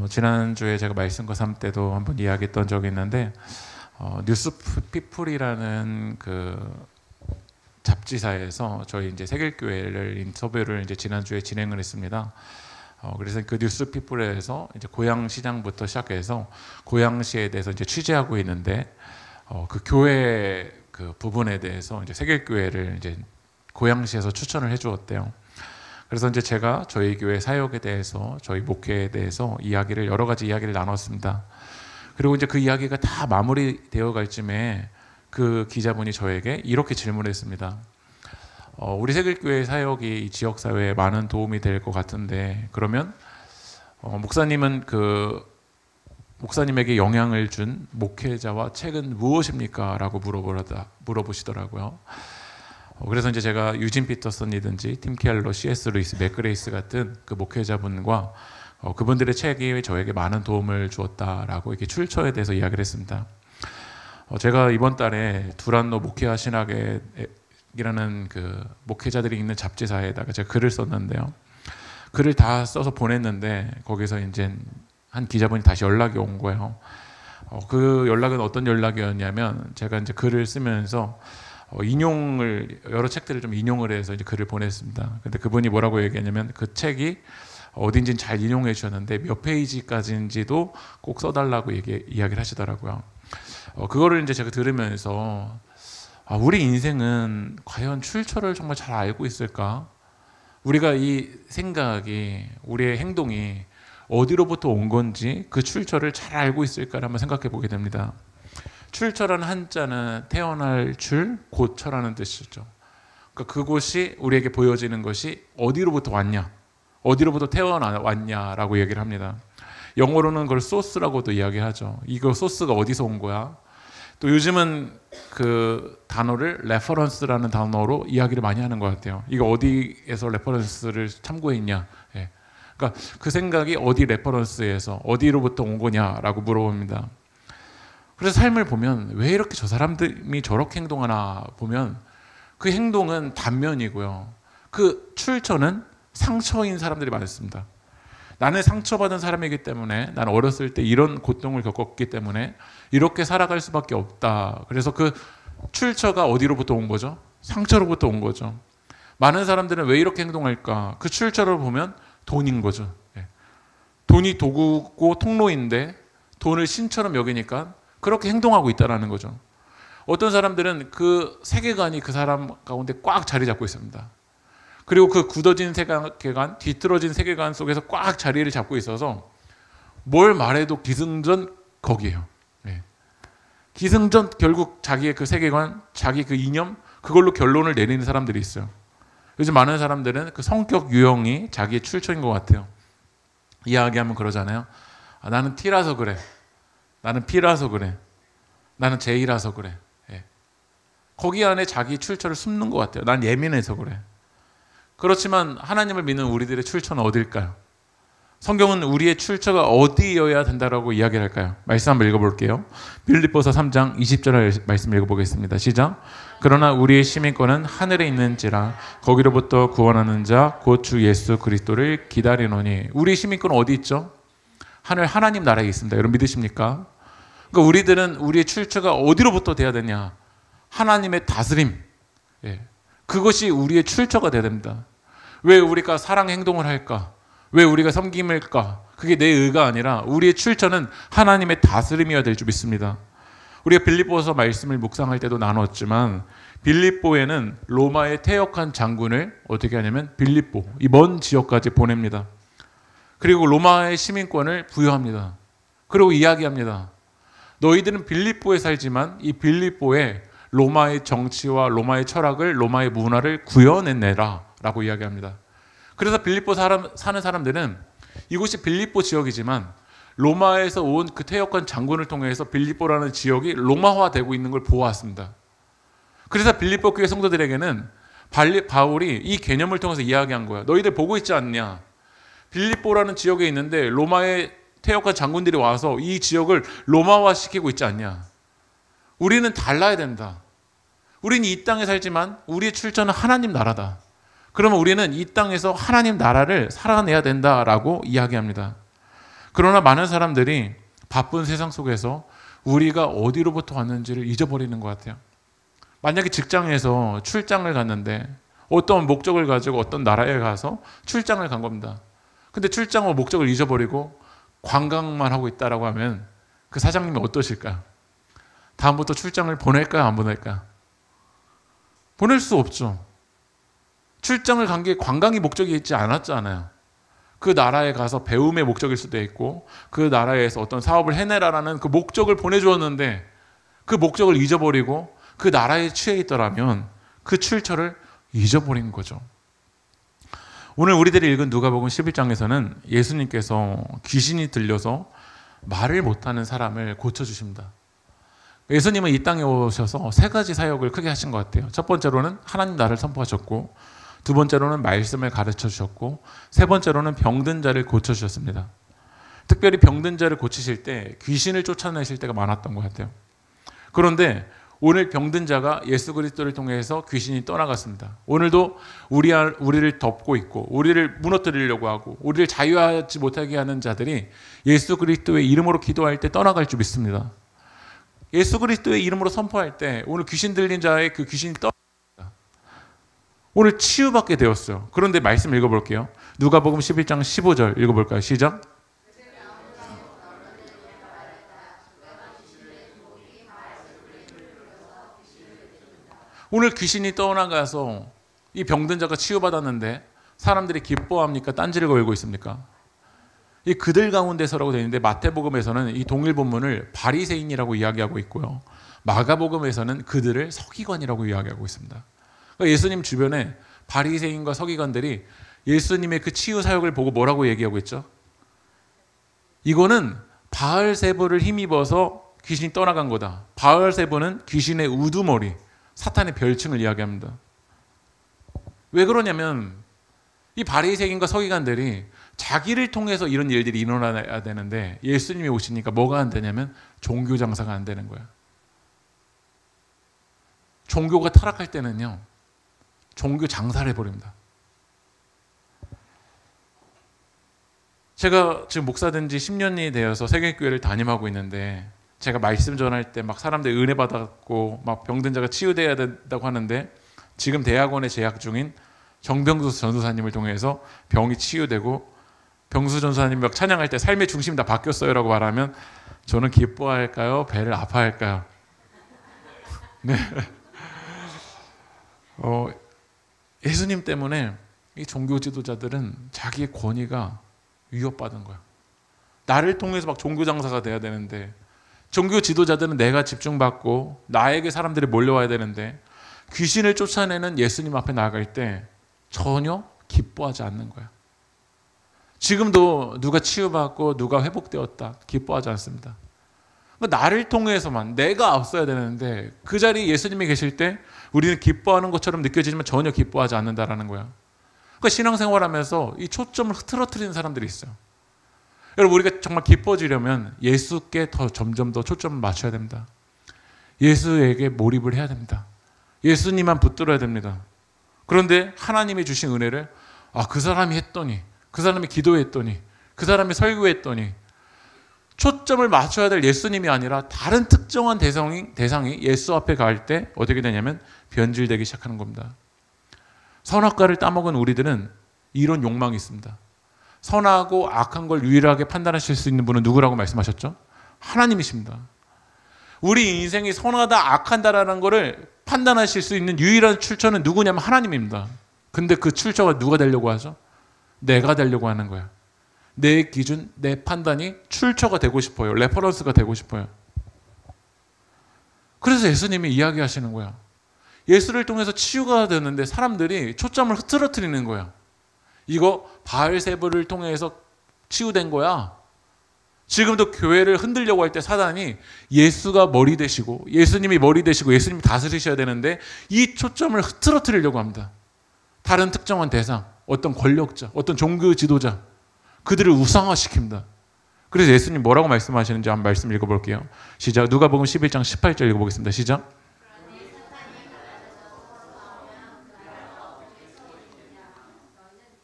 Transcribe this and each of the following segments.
지난주에 제가 말씀과 삶 때도 한번 이야기했던 적이 있는데 뉴스피플이라는 그 잡지사에서 저희 이제 세길교회를 인터뷰를 이제 지난주에 진행을 했습니다. 그래서 그 뉴스피플에서 이제 고양시장부터 시작해서 고양시에 대해서 이제 취재하고 있는데 그 교회 그 부분에 대해서 이제 세길교회를 이제 고양시에서 추천을 해주었대요. 그래서 이제 제가 저희 교회 사역에 대해서 저희 목회에 대해서 여러 가지 이야기를 나눴습니다. 그리고 이제 그 이야기가 다 마무리되어 갈 쯤에 그 기자분이 저에게 이렇게 질문했습니다. 우리 세길교회 사역이 이 지역사회에 많은 도움이 될 것 같은데 그러면 목사님은 목사님에게 영향을 준 목회자와 책은 무엇입니까? 라고 물어보시더라고요. 그래서 이제 제가 유진 피터슨이든지 팀 켈러, C.S. 루이스, 맥그레이스 같은 그 목회자분과 그분들의 책이 저에게 많은 도움을 주었다라고 이렇게 출처에 대해서 이야기를 했습니다. 제가 이번 달에 두란노 목회와 신학이라는 그 목회자들이 있는 잡지사에다가 제가 글을 썼는데요. 글을 다 써서 보냈는데 거기서 이제 한 기자분이 다시 연락이 온 거예요. 그 연락은 어떤 연락이었냐면 제가 이제 글을 쓰면서 여러 책들을 좀 인용을 해서 이제 글을 보냈습니다. 근데 그분이 뭐라고 얘기했냐면 그 책이 어딘지는 잘 인용해 주셨는데 몇 페이지까지인지도 꼭 써달라고 이야기를 하시더라고요. 그거를 이제 제가 들으면서 우리 인생은 과연 출처를 정말 잘 알고 있을까? 우리가 이 생각이, 우리의 행동이 어디로부터 온 건지 그 출처를 잘 알고 있을까를 한번 생각해 보게 됩니다. 출처라는 한자는 태어날 줄, 고처라는 뜻이죠. 그러니까 그곳이 우리에게 보여지는 것이 어디로부터 왔냐, 어디로부터 태어났냐라고 얘기를 합니다. 영어로는 그걸 소스라고도 이야기하죠. 이거 소스가 어디서 온 거야? 또 요즘은 그 단어를 레퍼런스라는 단어로 이야기를 많이 하는 것 같아요. 이거 어디에서 레퍼런스를 참고했냐? 예. 그러니까 그 생각이 어디 레퍼런스에서 어디로부터 온 거냐라고 물어봅니다. 그래서 삶을 보면 왜 이렇게 저 사람들이 저렇게 행동하나 보면 그 행동은 단면이고요. 그 출처는 상처인 사람들이 많습니다. 나는 상처받은 사람이기 때문에 나는 어렸을 때 이런 고통을 겪었기 때문에 이렇게 살아갈 수밖에 없다. 그래서 그 출처가 어디로부터 온 거죠? 상처로부터 온 거죠. 많은 사람들은 왜 이렇게 행동할까? 그 출처를 보면 돈인 거죠. 돈이 도구고 통로인데 돈을 신처럼 여기니까 그렇게 행동하고 있다는 거죠. 어떤 사람들은 그 세계관이 그 사람 가운데 꽉 자리 잡고 있습니다. 그리고 그 굳어진 세계관, 뒤틀어진 세계관 속에서 꽉 자리를 잡고 있어서 뭘 말해도 기승전 거기에요. 기승전 결국 자기의 그 세계관, 자기 그 이념, 그걸로 결론을 내리는 사람들이 있어요. 요즘 많은 사람들은 그 성격 유형이 자기의 출처인 것 같아요. 이야기하면 그러잖아요. 나는 T라서 그래. 나는 P라서 그래. 나는 J라서 그래. 거기 안에 자기 출처를 숨는 것 같아요. 난 예민해서 그래. 그렇지만 하나님을 믿는 우리들의 출처는 어딜까요? 성경은 우리의 출처가 어디여야 된다라고 이야기를 할까요? 말씀 한번 읽어볼게요. 빌립보서 3장 20절 말씀 읽어보겠습니다. 시작. 그러나 우리의 시민권은 하늘에 있는지라 거기로부터 구원하는 자 곧 주 예수 그리스도를 기다리노니. 우리의 시민권은 어디 있죠? 하나님 나라에 있습니다. 여러분 믿으십니까? 그러니까 우리들은 우리의 출처가 어디로부터 돼야 되냐? 하나님의 다스림. 그것이 우리의 출처가 돼야 됩니다. 왜 우리가 사랑 행동을 할까? 왜 우리가 섬김을까? 그게 내 의가 아니라 우리의 출처는 하나님의 다스림이어야 될 줄 믿습니다. 우리가 빌립보서 말씀을 묵상할 때도 나눴지만 빌립보에는 로마의 퇴역한 장군을 어떻게 하냐면 빌립보, 이 먼 지역까지 보냅니다. 그리고 로마의 시민권을 부여합니다. 그리고 이야기합니다. 너희들은 빌립보에 살지만 이 빌립보에 로마의 정치와 로마의 철학을, 로마의 문화를 구현해내라 라고 이야기합니다. 그래서 빌립보 사는 사람들은 이곳이 빌립보 지역이지만 로마에서 온 그 퇴역한 장군을 통해서 빌립보라는 지역이 로마화되고 있는 걸 보았습니다. 그래서 빌립보 교회 성도들에게는 바울이 이 개념을 통해서 이야기한 거야. 너희들 보고 있지 않냐? 빌립보라는 지역에 있는데 로마의 퇴역한 장군들이 와서 이 지역을 로마화시키고 있지 않냐? 우리는 달라야 된다. 우리는 이 땅에 살지만 우리의 출처는 하나님 나라다. 그러면 우리는 이 땅에서 하나님 나라를 살아내야 된다라고 이야기합니다. 그러나 많은 사람들이 바쁜 세상 속에서 우리가 어디로부터 왔는지를 잊어버리는 것 같아요. 만약에 직장에서 출장을 갔는데 어떤 목적을 가지고 어떤 나라에 가서 출장을 간 겁니다. 근데 출장과 목적을 잊어버리고 관광만 하고 있다라고 하면 그 사장님이 어떠실까요? 다음부터 출장을 보낼까요? 안 보낼까요? 보낼 수 없죠. 출장을 간 게 관광이 목적이 있지 않았잖아요. 그 나라에 가서 배움의 목적일 수도 있고 그 나라에서 어떤 사업을 해내라라는 그 목적을 보내주었는데 그 목적을 잊어버리고 그 나라에 취해 있더라면 그 출처를 잊어버린 거죠. 오늘 우리들이 읽은 누가복음 11장에서는 예수님께서 귀신이 들려서 말을 못하는 사람을 고쳐주십니다. 예수님은 이 땅에 오셔서 세 가지 사역을 크게 하신 것 같아요. 첫 번째로는 하나님 나라를 선포하셨고, 두 번째로는 말씀을 가르쳐 주셨고, 세 번째로는 병든 자를 고쳐주셨습니다. 특별히 병든 자를 고치실 때 귀신을 쫓아내실 때가 많았던 것 같아요. 그런데 오늘 병든 자가 예수 그리스도를 통해서 귀신이 떠나갔습니다. 오늘도 우리를 덮고 있고 우리를 무너뜨리려고 하고 우리를 자유하지 못하게 하는 자들이 예수 그리스도의 이름으로 기도할 때 떠나갈 줄 믿습니다. 예수 그리스도의 이름으로 선포할 때 오늘 귀신 들린 자의 그 귀신이 떠났습니다. 오늘 치유받게 되었어요. 그런데 말씀 읽어볼게요. 누가복음 11장 15절 읽어볼까요? 시작. 오늘 귀신이 떠나가서 이 병든 자가 치유받았는데 사람들이 기뻐합니까? 딴지를 걸고 있습니까? 이 그들 가운데서라고 되어 있는데 마태복음에서는 이 동일 본문을 바리새인이라고 이야기하고 있고요. 마가복음에서는 그들을 서기관이라고 이야기하고 있습니다. 그러니까 예수님 주변에 바리새인과 서기관들이 예수님의 그 치유 사역을 보고 뭐라고 얘기하고 있죠? 이거는 바알세부를 힘입어서 귀신이 떠나간 거다. 바알세부는 귀신의 우두머리, 사탄의 별칭을 이야기합니다. 왜 그러냐면 이 바리새인과 서기관들이 자기를 통해서 이런 일들이 일어나야 되는데 예수님이 오시니까 뭐가 안 되냐면 종교 장사가 안 되는 거야. 종교가 타락할 때는요, 종교 장사를 해버립니다. 제가 지금 목사된 지 10년이 되어서 세계교회를 담임하고 있는데 제가 말씀 전할 때 막 사람들 은혜 받았고 막 병든 자가 치유돼야 된다고 하는데 지금 대학원에 재학 중인 정병수 전도사님을 통해서 병이 치유되고 병수 전도사님이 막 찬양할 때 삶의 중심이 다 바뀌었어요라고 말하면 저는 기뻐할까요? 배를 아파할까요? 네. 예수님 때문에 이 종교 지도자들은 자기의 권위가 위협받은 거야. 나를 통해서 막 종교 장사가 돼야 되는데 종교 지도자들은 내가 집중받고 나에게 사람들이 몰려와야 되는데 귀신을 쫓아내는 예수님 앞에 나아갈 때 전혀 기뻐하지 않는 거야. 지금도 누가 치유받고 누가 회복되었다 기뻐하지 않습니다. 나를 통해서만 내가 앞서야 되는데 그 자리에 예수님이 계실 때 우리는 기뻐하는 것처럼 느껴지지만 전혀 기뻐하지 않는다라는 거야. 그러니까 신앙생활하면서 이 초점을 흐트러뜨리는 사람들이 있어요. 여러분, 우리가 정말 기뻐지려면 예수께 점점 더 초점을 맞춰야 됩니다. 예수에게 몰입을 해야 됩니다. 예수님만 붙들어야 됩니다. 그런데 하나님이 주신 은혜를 그 사람이 했더니, 그 사람이 기도했더니, 그 사람이 설교했더니 초점을 맞춰야 될 예수님이 아니라 다른 특정한 대상이 예수 앞에 갈 때 어떻게 되냐면 변질되기 시작하는 겁니다. 선악과를 따먹은 우리들은 이런 욕망이 있습니다. 선하고 악한 걸 유일하게 판단하실 수 있는 분은 누구라고 말씀하셨죠? 하나님이십니다. 우리 인생이 선하다 악하다라는 것을 판단하실 수 있는 유일한 출처는 누구냐면 하나님입니다. 근데 그 출처가 누가 되려고 하죠? 내가 되려고 하는 거야. 내 기준, 내 판단이 출처가 되고 싶어요. 레퍼런스가 되고 싶어요. 그래서 예수님이 이야기하시는 거야. 예수를 통해서 치유가 되는데 사람들이 초점을 흐트러뜨리는 거야. 이거 바알세부를 통해서 치유된 거야. 지금도 교회를 흔들려고 할 때 사단이 예수가 머리 되시고 예수님이 머리 되시고 예수님이 다스리셔야 되는데 이 초점을 흐트러뜨리려고 합니다. 다른 특정한 대상, 어떤 권력자, 어떤 종교 지도자, 그들을 우상화시킵니다. 그래서 예수님 뭐라고 말씀하시는지 한번 말씀 읽어볼게요. 시작. 누가복음 11장 18절 읽어보겠습니다. 시작.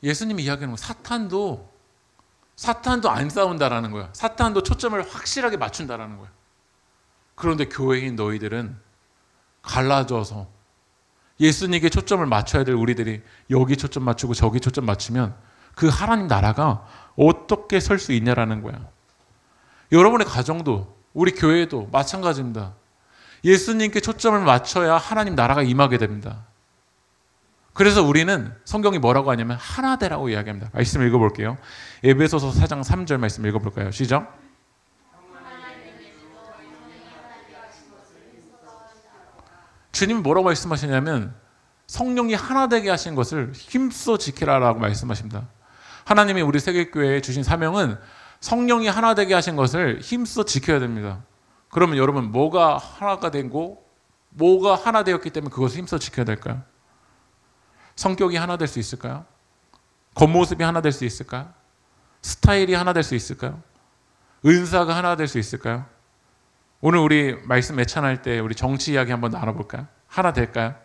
예수님이 이야기하는 거 사탄도 사탄도 안 싸운다라는 거야. 사탄도 초점을 확실하게 맞춘다라는 거야. 그런데 교회인 너희들은 갈라져서 예수님께 초점을 맞춰야 될 우리들이 여기 초점 맞추고 저기 초점 맞추면 그 하나님 나라가 어떻게 설 수 있냐라는 거야. 여러분의 가정도 우리 교회도 마찬가지입니다. 예수님께 초점을 맞춰야 하나님 나라가 임하게 됩니다. 그래서 우리는 성경이 뭐라고 하냐면 하나되라고 이야기합니다. 말씀 읽어볼게요. 에베소서 4장 3절 말씀 읽어볼까요? 시작. 주님이 뭐라고 말씀하시냐면 성령이 하나 되게 하신 것을 힘써 지키라라고 말씀하십니다. 하나님이 우리 세계교회에 주신 사명은 성령이 하나 되게 하신 것을 힘써 지켜야 됩니다. 그러면 여러분 뭐가 하나가 되고 뭐가 하나 되었기 때문에 그것을 힘써 지켜야 될까요? 성격이 하나 될 수 있을까요? 겉모습이 하나 될 수 있을까요? 스타일이 하나 될 수 있을까요? 은사가 하나 될 수 있을까요? 오늘 우리 말씀 애찬할 때 우리 정치 이야기 한번 나눠볼까요? 하나 될까요?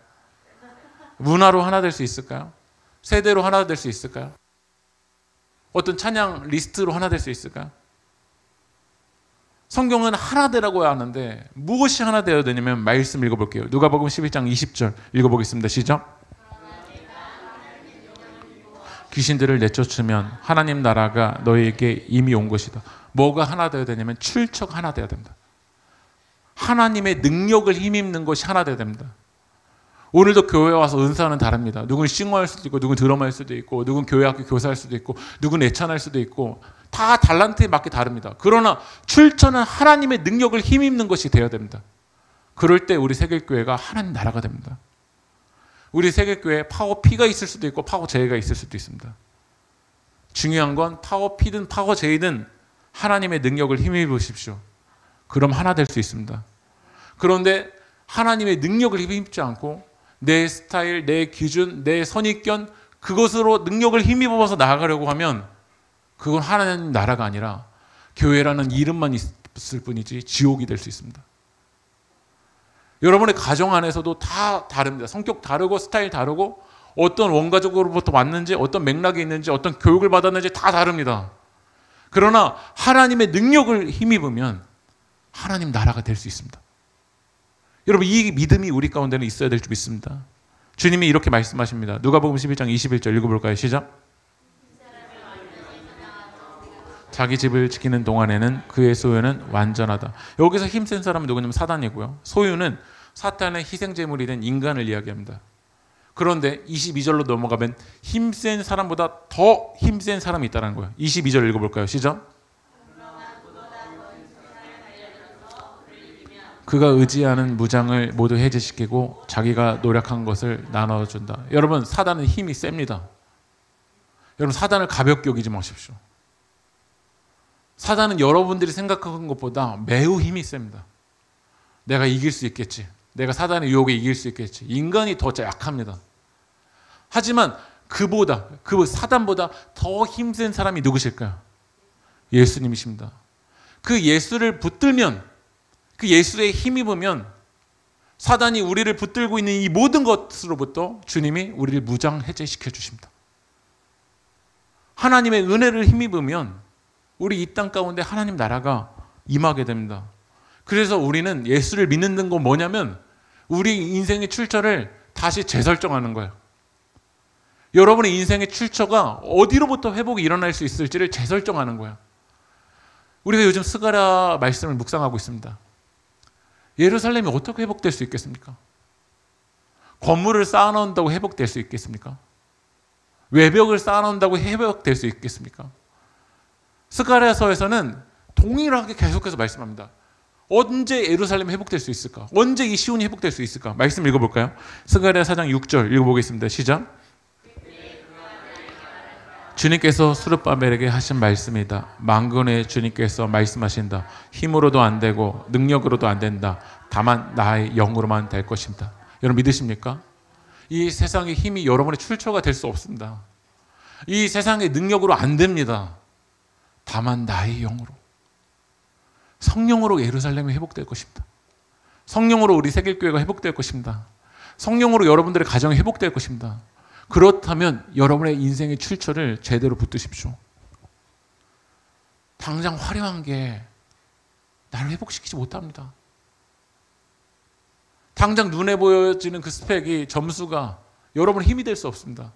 문화로 하나 될 수 있을까요? 세대로 하나 될 수 있을까요? 어떤 찬양 리스트로 하나 될 수 있을까요? 성경은 하나 되라고 하는데 무엇이 하나 되어야 되냐면 말씀 읽어볼게요. 누가복음 11장 20절 읽어보겠습니다. 시작. 귀신들을 내쫓으면 하나님 나라가 너희에게 이미 온 것이다. 뭐가 하나 되어야 되냐면 출처가 하나 되어야 됩니다. 하나님의 능력을 힘입는 것이 하나 되어야 됩니다. 오늘도 교회에 와서 은사는 다릅니다. 누군 싱어할 수도 있고 누군 드러머할 수도 있고 누군 교회학교 교사할 수도 있고 누군 애찬할 수도 있고 다 달란트에 맞게 다릅니다. 그러나 출처는 하나님의 능력을 힘입는 것이 되어야 됩니다. 그럴 때 우리 세계교회가 하나님 나라가 됩니다. 우리 세계교회에 파워 P가 있을 수도 있고 파워 J가 있을 수도 있습니다. 중요한 건 파워 P든 파워 J든 하나님의 능력을 힘입으십시오. 그럼 하나 될 수 있습니다. 그런데 하나님의 능력을 힘입지 않고 내 스타일, 내 기준, 내 선입견 그것으로 능력을 힘입어서 나아가려고 하면 그건 하나님 나라가 아니라 교회라는 이름만 있을 뿐이지 지옥이 될 수 있습니다. 여러분의 가정 안에서도 다 다릅니다. 성격 다르고 스타일 다르고 어떤 원가족으로부터 왔는지 어떤 맥락이 있는지 어떤 교육을 받았는지 다 다릅니다. 그러나 하나님의 능력을 힘입으면 하나님 나라가 될 수 있습니다. 여러분 이 믿음이 우리 가운데는 있어야 될 줄 믿습니다. 주님이 이렇게 말씀하십니다. 누가복음 11장 21절 읽어볼까요? 시작. 자기 집을 지키는 동안에는 그의 소유는 완전하다. 여기서 힘센 사람은 누구냐면 사단이고요. 소유는 사탄의 희생제물이 된 인간을 이야기합니다. 그런데 22절로 넘어가면 힘센 사람보다 더 힘센 사람이 있다는 거예요. 22절 읽어볼까요? 시작. 그가 의지하는 무장을 모두 해제시키고 자기가 노력한 것을 나눠준다. 여러분 사단은 힘이 셉니다. 여러분 사단을 가볍게 여기지 마십시오. 사단은 여러분들이 생각하는 것보다 매우 힘이 셉니다. 내가 이길 수 있겠지. 내가 사단의 유혹에 이길 수 있겠지. 인간이 더 약합니다. 하지만 그 사단보다 더 힘센 사람이 누구실까요? 예수님이십니다. 그 예수를 붙들면 그 예수의 힘입으면 사단이 우리를 붙들고 있는 이 모든 것으로부터 주님이 우리를 무장 해제시켜 주십니다. 하나님의 은혜를 힘입으면 우리 이 땅 가운데 하나님 나라가 임하게 됩니다. 그래서 우리는 예수를 믿는 건 뭐냐면 우리 인생의 출처를 다시 재설정하는 거예요. 여러분의 인생의 출처가 어디로부터 회복이 일어날 수 있을지를 재설정하는 거예요. 우리가 요즘 스가랴 말씀을 묵상하고 있습니다. 예루살렘이 어떻게 회복될 수 있겠습니까? 건물을 쌓아놓는다고 회복될 수 있겠습니까? 외벽을 쌓아놓는다고 회복될 수 있겠습니까? 스가랴서에서는 동일하게 계속해서 말씀합니다. 언제 예루살렘이 회복될 수 있을까? 언제 이 시온이 회복될 수 있을까? 말씀 읽어볼까요? 스가랴 4장 6절 읽어보겠습니다. 시작. 주님께서 스룹바벨에게 하신 말씀이다. 만군의 주님께서 말씀하신다. 힘으로도 안 되고 능력으로도 안 된다. 다만 나의 영으로만 될 것입니다. 여러분 믿으십니까? 이 세상의 힘이 여러분의 출처가 될 수 없습니다. 이 세상의 능력으로 안 됩니다. 다만 나의 영으로. 성령으로 예루살렘이 회복될 것입니다. 성령으로 우리 세계교회가 회복될 것입니다. 성령으로 여러분들의 가정이 회복될 것입니다. 그렇다면 여러분의 인생의 출처를 제대로 붙드십시오. 당장 화려한 게 나를 회복시키지 못합니다. 당장 눈에 보여지는 그 스펙이, 점수가 여러분의 힘이 될 수 없습니다.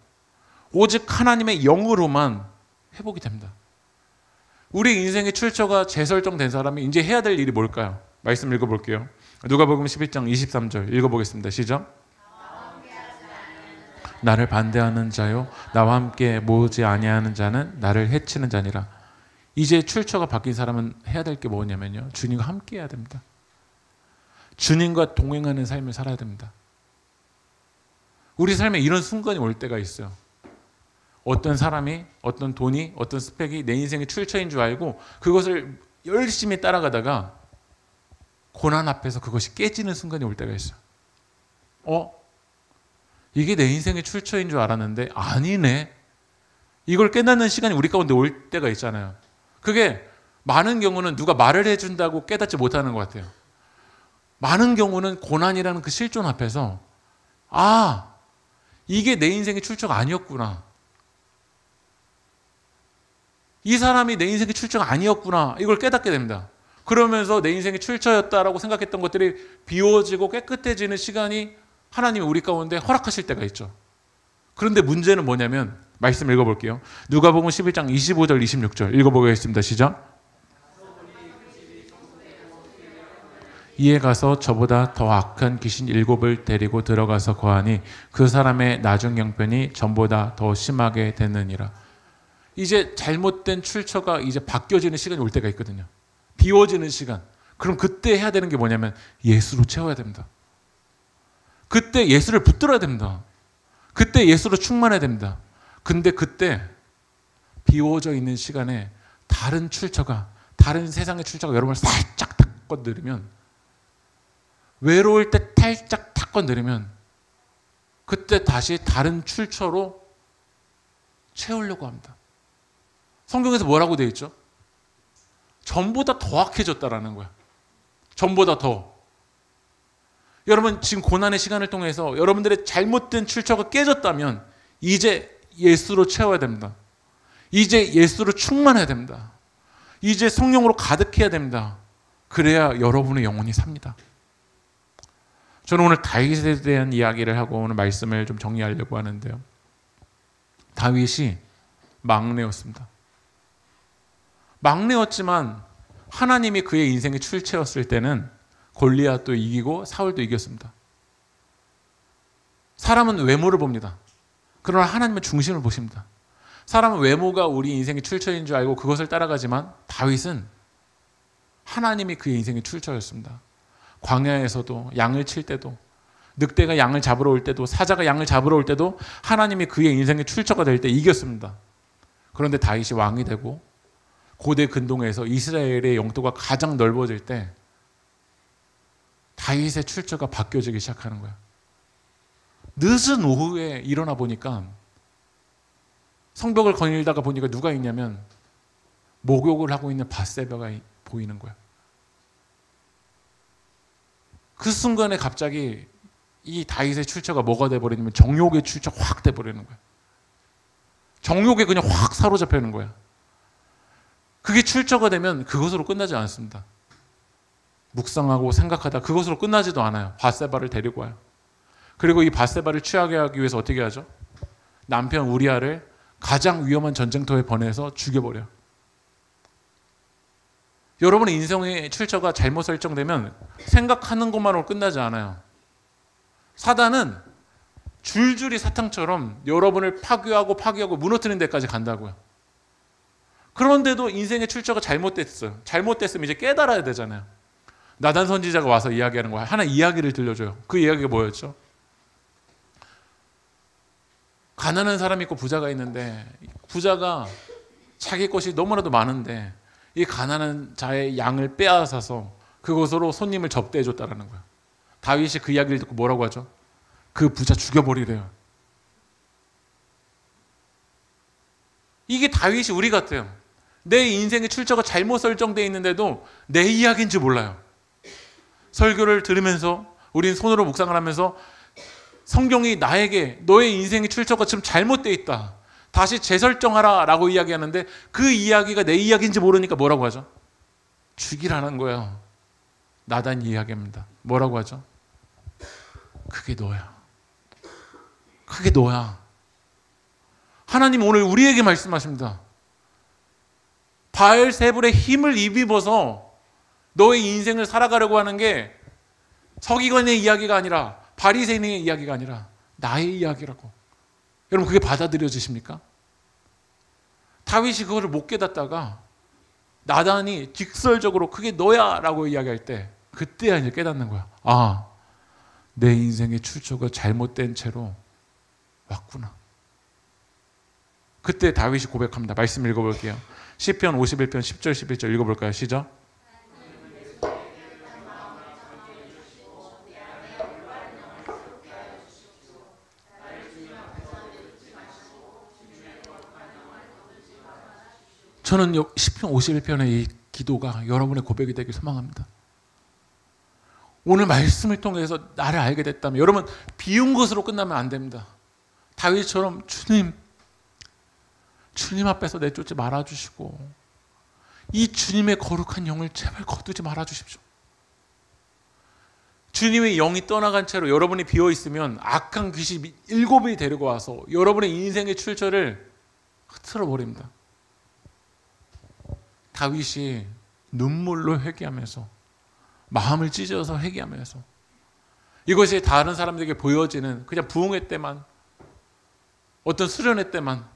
오직 하나님의 영으로만 회복이 됩니다. 우리 인생의 출처가 재설정된 사람이 이제 해야 될 일이 뭘까요? 말씀 읽어볼게요. 누가복음 11장 23절 읽어보겠습니다. 시작. 나를 반대하는 자요 나와 함께 모으지 아니하는 자는 나를 해치는 자니라. 이제 출처가 바뀐 사람은 해야 될 게 뭐냐면요, 주님과 함께 해야 됩니다. 주님과 동행하는 삶을 살아야 됩니다. 우리 삶에 이런 순간이 올 때가 있어요. 어떤 사람이, 어떤 돈이, 어떤 스펙이 내 인생의 출처인 줄 알고 그것을 열심히 따라가다가 고난 앞에서 그것이 깨지는 순간이 올 때가 있어요. 이게 내 인생의 출처인 줄 알았는데 아니네. 이걸 깨닫는 시간이 우리 가운데 올 때가 있잖아요. 그게 많은 경우는 누가 말을 해준다고 깨닫지 못하는 것 같아요. 많은 경우는 고난이라는 그 실존 앞에서 이게 내 인생의 출처가 아니었구나. 이 사람이 내 인생의 출처가 아니었구나. 이걸 깨닫게 됩니다. 그러면서 내 인생의 출처였다라고 생각했던 것들이 비워지고 깨끗해지는 시간이 하나님이 우리 가운데 허락하실 때가 있죠. 그런데 문제는 뭐냐면, 말씀 읽어볼게요. 누가복음 11장 25절 26절 읽어보겠습니다. 시작. 이에 가서 저보다 더 악한 귀신 7을 데리고 들어가서 거하니 그 사람의 나중 형편이 전보다 더 심하게 됐느니라. 이제 잘못된 출처가 이제 바뀌어지는 시간이 올 때가 있거든요. 비워지는 시간. 그럼 그때 해야 되는 게 뭐냐면 예수로 채워야 됩니다. 그때 예수를 붙들어야 됩니다. 그때 예수로 충만해야 됩니다. 근데 그때 비워져 있는 시간에 다른 출처가, 다른 세상의 출처가 여러분을 살짝 탁 건드리면, 외로울 때 살짝 탁 건드리면 그때 다시 다른 출처로 채우려고 합니다. 성경에서 뭐라고 되어 있죠? 전보다 더 악해졌다라는 거야. 전보다 더. 여러분 지금 고난의 시간을 통해서 여러분들의 잘못된 출처가 깨졌다면 이제 예수로 채워야 됩니다. 이제 예수로 충만해야 됩니다. 이제 성령으로 가득해야 됩니다. 그래야 여러분의 영혼이 삽니다. 저는 오늘 다윗에 대한 이야기를 하고 오늘 말씀을 좀 정리하려고 하는데요. 다윗이 막내였습니다. 막내였지만 하나님이 그의 인생의 출처였을 때는 골리앗도 이기고 사울도 이겼습니다. 사람은 외모를 봅니다. 그러나 하나님은 중심을 보십니다. 사람은 외모가 우리 인생의 출처인 줄 알고 그것을 따라가지만 다윗은 하나님이 그의 인생의 출처였습니다. 광야에서도, 양을 칠 때도, 늑대가 양을 잡으러 올 때도, 사자가 양을 잡으러 올 때도 하나님이 그의 인생의 출처가 될 때 이겼습니다. 그런데 다윗이 왕이 되고 고대 근동에서 이스라엘의 영토가 가장 넓어질 때 다윗의 출처가 바뀌어지기 시작하는 거예요. 늦은 오후에 일어나 보니까, 성벽을 거닐다가 보니까 누가 있냐면 목욕을 하고 있는 밧세바가 보이는 거예요. 그 순간에 갑자기 이 다윗의 출처가 뭐가 돼버리냐면 정욕의 출처 확 돼버리는 거예요. 정욕에 그냥 확 사로잡히는 거예요. 그게 출처가 되면 그것으로 끝나지 않습니다. 묵상하고 생각하다 그것으로 끝나지도 않아요. 밧세바를 데리고 와요. 그리고 이 밧세바를 취하게 하기 위해서 어떻게 하죠? 남편 우리아를 가장 위험한 전쟁터에 보내서 죽여버려요. 여러분의 인생의 출처가 잘못 설정되면 생각하는 것만으로 끝나지 않아요. 사단은 줄줄이 사탕처럼 여러분을 파괴하고 무너뜨리는 데까지 간다고요. 그런데도 인생의 출처가 잘못됐어요. 잘못됐으면 이제 깨달아야 되잖아요. 나단 선지자가 와서 이야기하는 거야. 하나 이야기를 들려줘요. 그 이야기가 뭐였죠? 가난한 사람이 있고 부자가 있는데, 부자가 자기 것이 너무나도 많은데 이 가난한 자의 양을 빼앗아서 그것으로 손님을 접대해 줬다라는 거야. 다윗이 그 이야기를 듣고 뭐라고 하죠? 그 부자 죽여버리래요. 이게 다윗이 우리 같아요. 내 인생의 출처가 잘못 설정되어 있는데도 내 이야기인지 몰라요. 설교를 들으면서 우린 손으로 묵상을 하면서 성경이 나에게 너의 인생의 출처가 지금 잘못되어 있다, 다시 재설정하라 라고 이야기하는데 그 이야기가 내 이야기인지 모르니까 뭐라고 하죠? 죽이라는 거예요. 나단 이야기입니다. 뭐라고 하죠? 그게 너야. 그게 너야. 하나님 오늘 우리에게 말씀하십니다. 바알세불의 힘을 입어서 너의 인생을 살아가려고 하는 게 서기관의 이야기가 아니라 바리새인의 이야기가 아니라 나의 이야기라고. 여러분 그게 받아들여지십니까? 다윗이 그거를 못 깨닫다가 나단이 직설적으로 그게 너야 라고 이야기할 때 그때야 이제 깨닫는 거야. 아, 내 인생의 출처가 잘못된 채로 왔구나. 그때 다윗이 고백합니다. 말씀 읽어볼게요. 시편 51편 10절 11절 읽어볼까요? 시작. 저는 시편 51편의 이 기도가 여러분의 고백이 되길 소망합니다. 오늘 말씀을 통해서 나를 알게 됐다면 여러분 비운 것으로 끝나면 안 됩니다. 다윗처럼 주님 앞에서 내쫓지 말아주시고 이 주님의 거룩한 영을 제발 거두지 말아주십시오. 주님의 영이 떠나간 채로 여러분이 비어있으면 악한 귀신이 7이 데리고 와서 여러분의 인생의 출처를 흐트러 버립니다. 다윗이 눈물로 회개하면서 마음을 찢어서 회개하면서 이것이 다른 사람들에게 보여지는 그냥 부흥회 때만 어떤 수련회 때만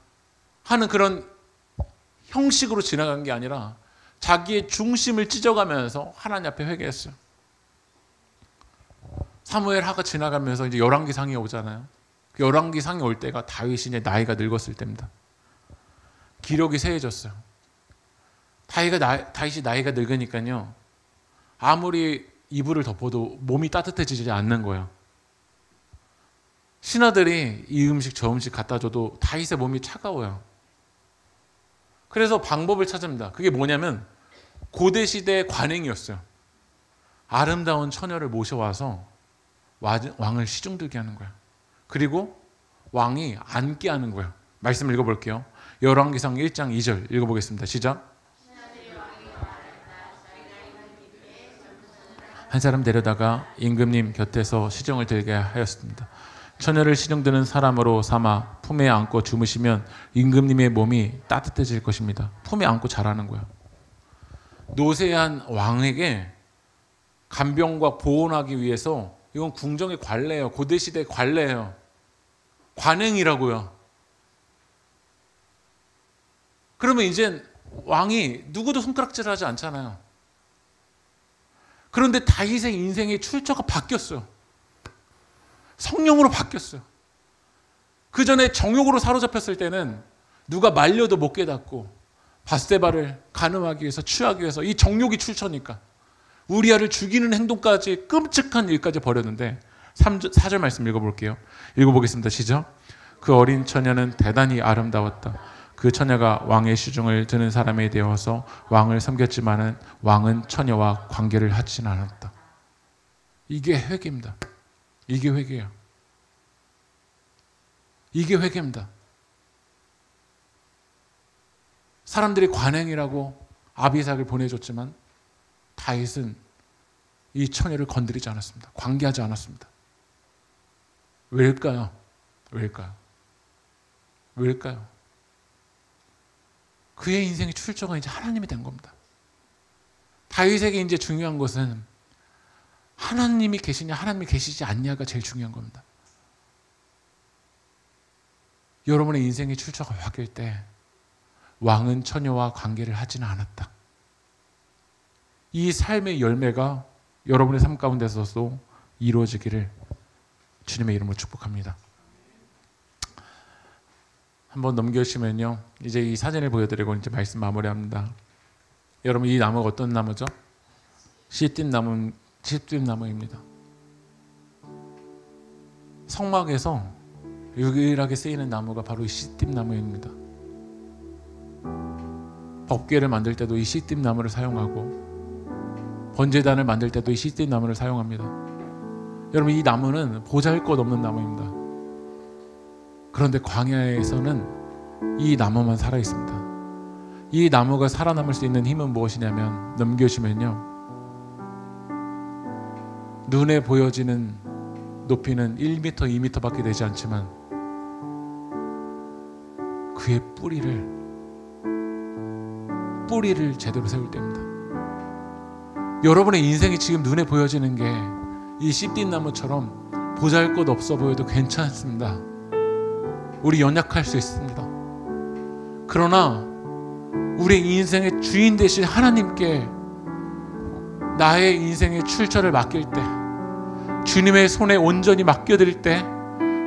하는 그런 형식으로 지나간 게 아니라 자기의 중심을 찢어가면서 하나님 앞에 회개했어요. 사무엘하가 지나가면서 이제 열왕기상이 오잖아요. 그 열왕기상이 올 때가 다윗이 이제 나이가 늙었을 때입니다. 기력이 세해졌어요. 다윗이 나이가 늙으니까요. 아무리 이불을 덮어도 몸이 따뜻해지지 않는 거예요. 신하들이 이 음식 저 음식 갖다 줘도 다윗의 몸이 차가워요. 그래서 방법을 찾습니다. 그게 뭐냐면 고대 시대의 관행이었어요. 아름다운 처녀를 모셔와서 왕을 시중들게 하는 거예요. 그리고 왕이 앉게 하는 거예요. 말씀 읽어볼게요. 열왕기상 1장 2절 읽어보겠습니다. 시작. 한 사람 데려다가 임금님 곁에서 시정을 들게 하였습니다. 처녀를 시정드는 사람으로 삼아 품에 안고 주무시면 임금님의 몸이 따뜻해질 것입니다. 품에 안고 자라는 거예요. 노쇠한 왕에게 간병과 보온하기 위해서 이건 궁정의 관례예요. 고대시대의 관례예요. 관행이라고요. 그러면 이제 왕이 누구도 손가락질하지 않잖아요. 그런데 다윗의 인생의 출처가 바뀌었어요. 성령으로 바뀌었어요. 그 전에 정욕으로 사로잡혔을 때는 누가 말려도 못 깨닫고 바스데바를 간음하기 위해서 취하기 위해서 이 정욕이 출처니까 우리아를 죽이는 행동까지 끔찍한 일까지 벌였는데 4절 말씀 읽어볼게요. 읽어보겠습니다. 시작. 그 어린 처녀는 대단히 아름다웠다. 그 처녀가 왕의 시중을 드는 사람이 되어서 왕을 섬겼지만은 왕은 처녀와 관계를 하지는 않았다. 이게 회개입니다. 이게 회개예요. 이게 회개입니다. 사람들이 관행이라고 아비삭을 보내줬지만 다윗은 이 처녀를 건드리지 않았습니다. 관계하지 않았습니다. 왜일까요? 왜일까요? 왜일까요? 그의 인생의 출처가 이제 하나님이 된 겁니다. 다윗에게 이제 중요한 것은 하나님이 계시냐 하나님이 계시지 않냐가 제일 중요한 겁니다. 여러분의 인생의 출처가 바뀔 때 왕은 처녀와 관계를 하지는 않았다. 이 삶의 열매가 여러분의 삶 가운데서도 이루어지기를 주님의 이름으로 축복합니다. 한번 넘겨주시면요. 이제 이 사진을 보여드리고 이제 말씀 마무리합니다. 여러분 이 나무가 어떤 나무죠? 시띠나무입니다. 성막에서 유일하게 쓰이는 나무가 바로 이 시띠나무입니다. 법궤를 만들 때도 이 시띠나무를 사용하고 번제단을 만들 때도 이 시띠나무를 사용합니다. 여러분 이 나무는 보잘것없는 나무입니다. 그런데 광야에서는 이 나무만 살아 있습니다. 이 나무가 살아남을 수 있는 힘은 무엇이냐면, 넘겨주면요, 눈에 보여지는 높이는 1m, 2m밖에 되지 않지만 그의 뿌리를 제대로 세울 때입니다. 여러분의 인생이 지금 눈에 보여지는 게 이 씨띠 나무처럼 보잘것 없어 보여도 괜찮습니다. 우리 연약할 수 있습니다. 그러나 우리 인생의 주인 되신 하나님께 나의 인생의 출처를 맡길 때, 주님의 손에 온전히 맡겨드릴 때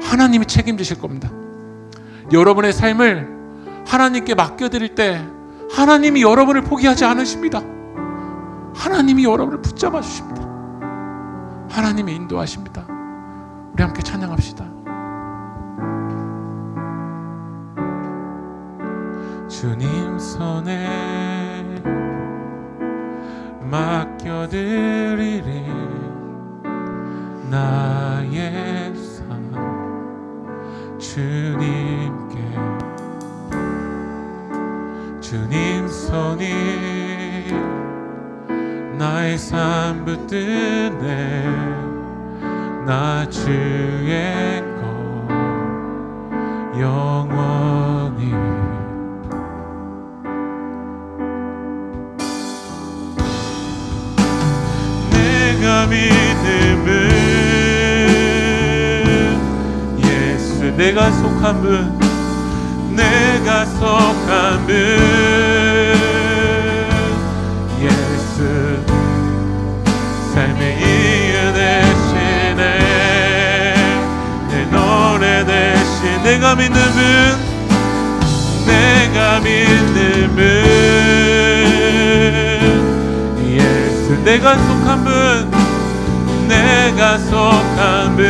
하나님이 책임지실 겁니다. 여러분의 삶을 하나님께 맡겨드릴 때 하나님이 여러분을 포기하지 않으십니다. 하나님이 여러분을 붙잡아 주십니다. 하나님이 인도하십니다. 우리 함께 찬양합시다. 주님 손에 맡겨드리리 나의 삶 주님께. 주님 손이 나의 삶 붙드네 나 주의 것 영원히. 내가 믿음은 예수, 내가 속한 분, 내가 속한 분 예수, 삶의 이유 되시네 내 노래 대신. 내가 믿는 분, 내가 믿는 분 예수, 내가 속한 분, 내가 속한 분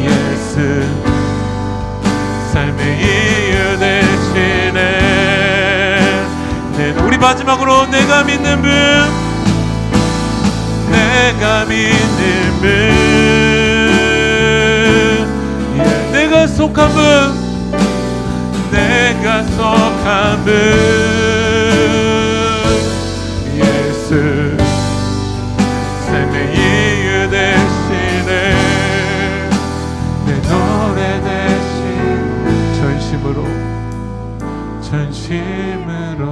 예수, 삶의 이유 되시네. 우리 마지막으로 내가 믿는 분, 내가 믿는 분 내가 속한 분, 내가 속한 분 예수, 삶의 이유 되시네 내 노래 대신. 전심으로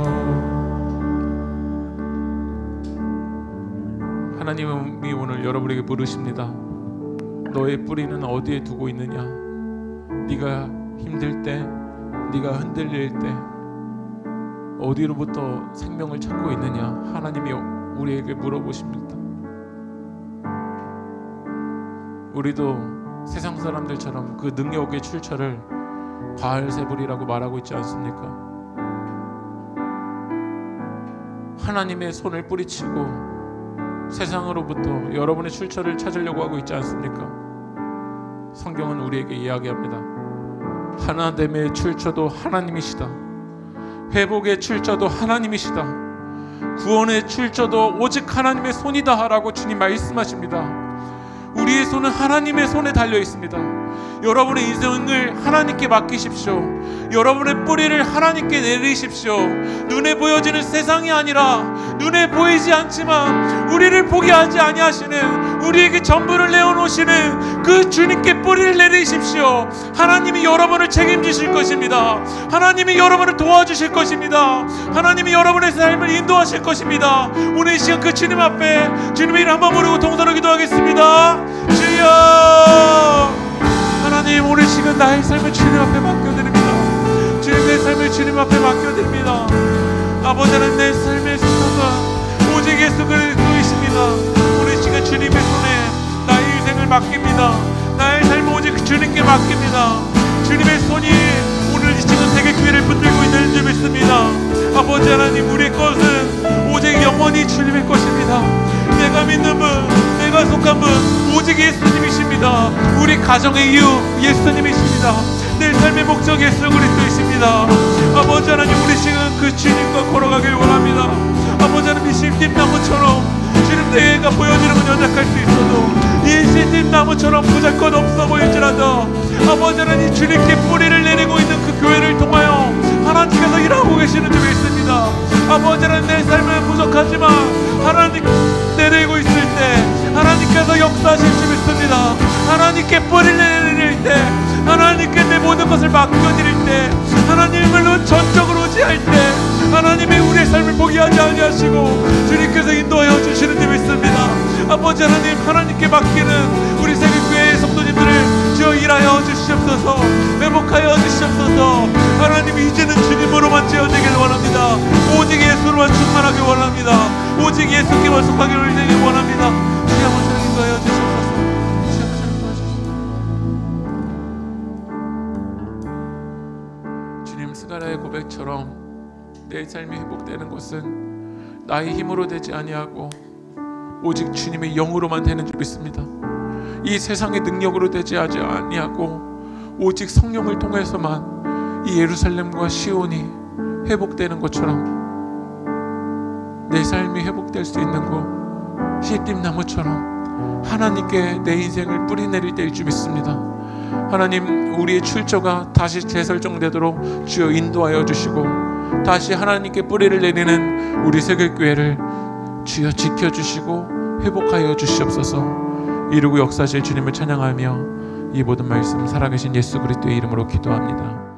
하나님이 오늘 여러분에게 부르십니다. 너의 뿌리는 어디에 두고 있느냐? 네가 힘들 때, 네가 흔들릴 때 어디로부터 생명을 찾고 있느냐? 하나님이 우리에게 물어보십니다. 우리도 세상 사람들처럼 그 능력의 출처를 바알세불이라고 말하고 있지 않습니까? 하나님의 손을 뿌리치고 세상으로부터 여러분의 출처를 찾으려고 하고 있지 않습니까? 성경은 우리에게 이야기합니다. 하나됨의 출처도 하나님이시다. 회복의 출처도 하나님이시다. 구원의 출처도 오직 하나님의 손이다 라고 주님 말씀하십니다. 우리의 손은 하나님의 손에 달려 있습니다. 여러분의 인생을 하나님께 맡기십시오. 여러분의 뿌리를 하나님께 내리십시오. 눈에 보여지는 세상이 아니라 눈에 보이지 않지만 우리를 포기하지 아니하시는, 우리에게 전부를 내어놓으시는 그 주님께 뿌리를 내리십시오. 하나님이 여러분을 책임지실 것입니다. 하나님이 여러분을 도와주실 것입니다. 하나님이 여러분의 삶을 인도하실 것입니다. 오늘 이 시간 그 주님 앞에 주님의 이름 한번 부르고 동서로 기도하겠습니다. 주여, 하나님 오늘 시간 나의 삶을 주님 앞에 맡겨드립니다. 주님의 삶을 주님 앞에 맡겨드립니다. 아버지 하나님, 내 삶의 수사가 오직 예수 그리스도이십니다. 오늘 시간 주님의 손에 나의 인생을 맡깁니다. 나의 삶을 오직 주님께 맡깁니다. 주님의 손이 오늘 이 시간 세계교회를 붙들고 있는 줄 믿습니다. 아버지 하나님, 우리의 것은 오직 영원히 주님의 것입니다. 내가 믿는 분, 내가 속한 분 오직 예수님이십니다. 우리 가정의 이유 예수님이십니다. 내 삶의 목적 예수 그리스도이십니다. 아버지 하나님, 우리 시간 그 주님과 걸어가길 원합니다. 아버지 하나님, 이 씨띠나무처럼 주님 내가 보여지는 건 연약할 수 있어도 이 씨띠나무처럼 보잘것 없어 보일지라도 아버지 하나님, 주님께 뿌리를 내리고 있는 그 교회를 통하여 하나님께서 일하고 계시는 줄 믿습니다. 아버지 하나님, 내 삶은 부족하지만 하나님 내리고 있을 때 하나님께서 역사하실 줄 믿습니다. 하나님께 뿌리를 내릴 때, 하나님께 내 모든 것을 맡겨드릴 때, 하나님을 전적으로 의지할 때 하나님의 우리의 삶을 포기하지 아니하시고 주님께서 인도하여 주시는 줄 믿습니다. 아버지 하나님, 하나님께 맡기는 우리 세계교회의 성도님들을 주여 일하여 주시옵소서, 회복하여 주시옵소서. 하나님, 이제는 주님으로만 채워지길 원합니다. 오직 예수로만 충만하길 원합니다. 오직 예수께만 속하기를 되길 원합니다. 주여 아버지 하나님, 인도하여 주시옵소서. 주여 아버지 하나님, 도와주시옵소서. 주님, 스가랴의 고백처럼 내 삶이 회복되는 것은 나의 힘으로 되지 아니하고 오직 주님의 영으로만 되는 줄 믿습니다. 이 세상의 능력으로 되지 아니하고 오직 성령을 통해서만 이 예루살렘과 시온이 회복되는 것처럼 내 삶이 회복될 수 있는 곳, 시띠나무처럼 하나님께 내 인생을 뿌리내릴 때일 줄 믿습니다. 하나님, 우리의 출처가 다시 재설정되도록 주여 인도하여 주시고, 다시 하나님께 뿌리를 내리는 우리 세계교회를 주여 지켜주시고 회복하여 주시옵소서. 이루고 역사하실 주님을 찬양하며 이 모든 말씀 살아계신 예수 그리스도의 이름으로 기도합니다.